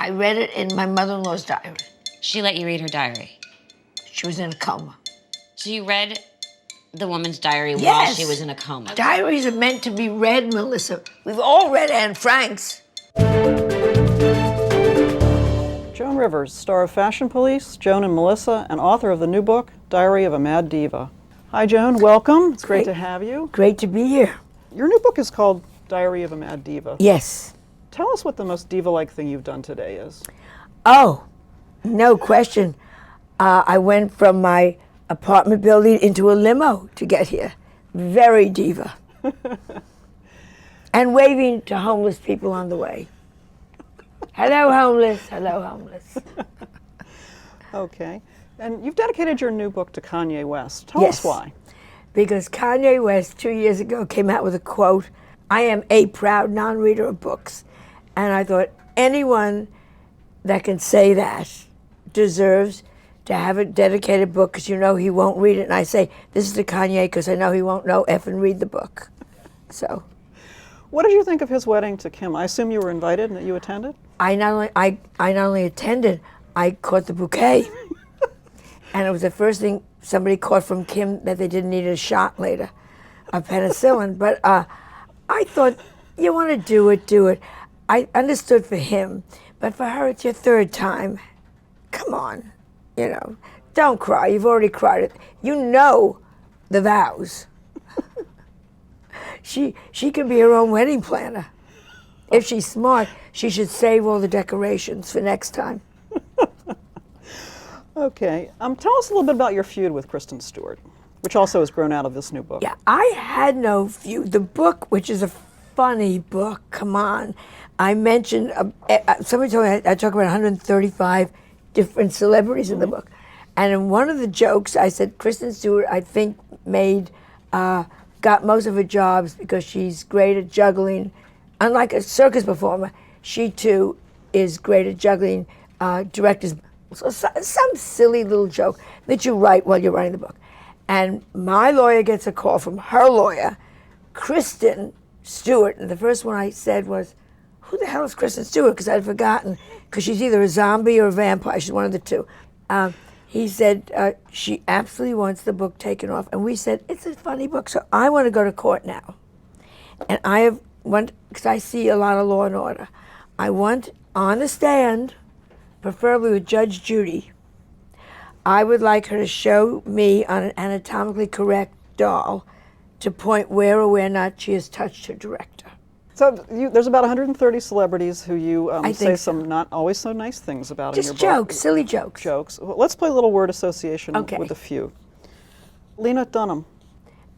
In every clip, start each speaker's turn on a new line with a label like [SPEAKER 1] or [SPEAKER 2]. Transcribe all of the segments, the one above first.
[SPEAKER 1] I read it in my mother-in-law's diary.
[SPEAKER 2] She let you read her diary?
[SPEAKER 1] She was in a coma.
[SPEAKER 2] So you read the woman's diary
[SPEAKER 1] Yes.
[SPEAKER 2] while she was in a coma?
[SPEAKER 1] Diaries are meant to be read, Melissa. We've all read Anne Frank's.
[SPEAKER 3] Joan Rivers, star of Fashion Police, Joan and Melissa, and author of the new book, Diary of a Mad Diva. Hi, Joan. Welcome. It's great to have you.
[SPEAKER 1] Great to be here.
[SPEAKER 3] Your new book is called Diary of a Mad Diva.
[SPEAKER 1] Yes.
[SPEAKER 3] Tell us what the most diva-like thing you've done today is.
[SPEAKER 1] Oh, no question. I went from my apartment building into a limo to get here. Very diva. And waving to homeless people on the way. Hello, homeless. Hello, homeless.
[SPEAKER 3] Okay. And you've dedicated your new book to Kanye West. Tell
[SPEAKER 1] Yes.
[SPEAKER 3] us why.
[SPEAKER 1] Because Kanye West 2 years ago came out with a quote, "I am a proud non-reader of books." And I thought anyone that can say that deserves to have a dedicated book, because you know he won't read it. And I say, this is to Kanye because I know he won't know and read the book. So
[SPEAKER 3] What did you think of his wedding to Kim? I assume you were invited and that you attended?
[SPEAKER 1] I not only attended, I caught the bouquet. And it was the first thing somebody caught from Kim that they didn't need a shot later of penicillin. But I thought, you want to do it, do it. I understood for him, but for her, it's your third time. Come on, you know, don't cry. You've already cried. You know the vows. She can be her own wedding planner. If she's smart, she should save all the decorations for next time.
[SPEAKER 3] Okay. Tell us a little bit about your feud with Kristen Stewart, which also has grown out of this new book.
[SPEAKER 1] Yeah, I had no feud. The book, which is a funny book, come on. I mentioned, somebody told me I talk about 135 different celebrities in the book. And in one of the jokes, I said, Kristen Stewart, I think, got most of her jobs because she's great at juggling. Unlike a circus performer, she too is great at juggling directors. So some silly little joke that you write while you're writing the book. And my lawyer gets a call from her lawyer, Kristen Stewart. And the first one I said was, who the hell is Kristen Stewart? Because I'd forgotten, because she's either a zombie or a vampire. She's one of the two. He said she absolutely wants the book taken off. And we said, it's a funny book, so I want to go to court now. And because I see a lot of Law and Order, I want on the stand, preferably with Judge Judy, I would like her to show me on an anatomically correct doll to point where or where not she has touched her director.
[SPEAKER 3] So there's about 130 celebrities who you say
[SPEAKER 1] so.
[SPEAKER 3] some not always so nice things about
[SPEAKER 1] Just
[SPEAKER 3] in your book.
[SPEAKER 1] jokes, silly jokes.
[SPEAKER 3] Jokes. Well, let's play a little word association
[SPEAKER 1] Okay.
[SPEAKER 3] with a few. Lena Dunham.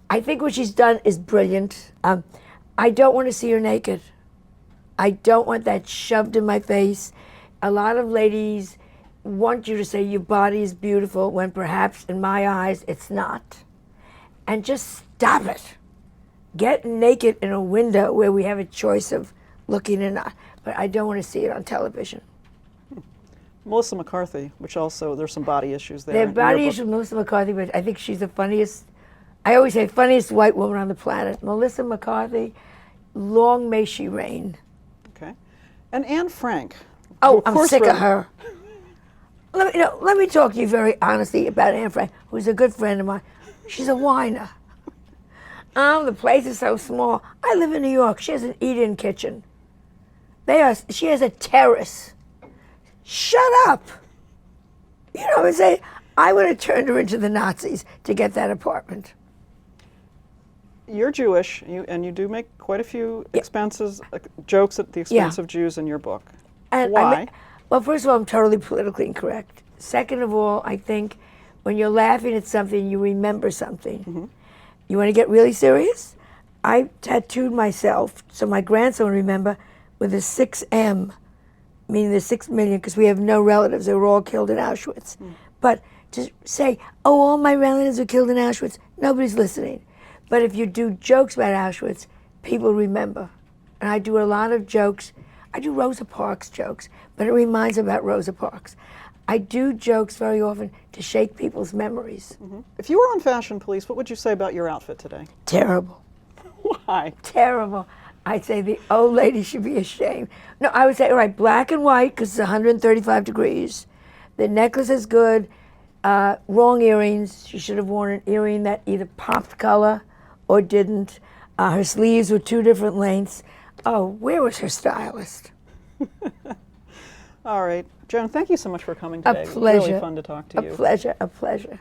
[SPEAKER 1] I think what she's done is brilliant. I don't want to see her naked. I don't want that shoved in my face. A lot of ladies want you to say your body is beautiful when perhaps in my eyes it's not. And just stop it. Get naked in a window where we have a choice of looking or not. But I don't want to see it on television.
[SPEAKER 3] Melissa McCarthy, which also, there's some body issues there.
[SPEAKER 1] There are
[SPEAKER 3] in your
[SPEAKER 1] body
[SPEAKER 3] book.
[SPEAKER 1] issues with Melissa McCarthy, but I think she's the funniest, I always say funniest white woman on the planet. Melissa McCarthy, long may she reign.
[SPEAKER 3] Okay. And Anne Frank.
[SPEAKER 1] Oh,
[SPEAKER 3] who,
[SPEAKER 1] I'm
[SPEAKER 3] course,
[SPEAKER 1] sick
[SPEAKER 3] wrote-
[SPEAKER 1] of her. Let me talk to you very honestly about Anne Frank, who's a good friend of mine. She's a whiner. The place is so small. I live in New York. She has an eat-in kitchen. She has a terrace. Shut up. You know what I'm saying? I would have turned her into the Nazis to get that apartment.
[SPEAKER 3] You're Jewish, and you do make quite a few jokes at the expense of Jews in your book.
[SPEAKER 1] And
[SPEAKER 3] why?
[SPEAKER 1] Well, first of all, I'm totally politically incorrect. Second of all, I think when you're laughing at something, you remember something. Mm-hmm. You want to get really serious? I tattooed myself, so my grandson would remember, with a 6M, meaning the 6 million, because we have no relatives. They were all killed in Auschwitz. Mm. But to say, oh, all my relatives were killed in Auschwitz, nobody's listening. But if you do jokes about Auschwitz, people remember. And I do a lot of jokes. I do Rosa Parks jokes, but it reminds them about Rosa Parks. I do jokes very often to shake people's memories.
[SPEAKER 3] Mm-hmm. If you were on Fashion Police, what would you say about your outfit today?
[SPEAKER 1] Terrible.
[SPEAKER 3] Why?
[SPEAKER 1] Terrible. I'd say the old lady should be ashamed. No, I would say, all right, black and white because it's 135 degrees. The necklace is good. Wrong earrings. She should have worn an earring that either popped color or didn't. Her sleeves were 2 different lengths. Oh, where was her stylist?
[SPEAKER 3] All right. Joan, thank you so much for coming
[SPEAKER 1] A
[SPEAKER 3] today. It was
[SPEAKER 1] pleasure.
[SPEAKER 3] really fun to talk to you.
[SPEAKER 1] A pleasure, a pleasure.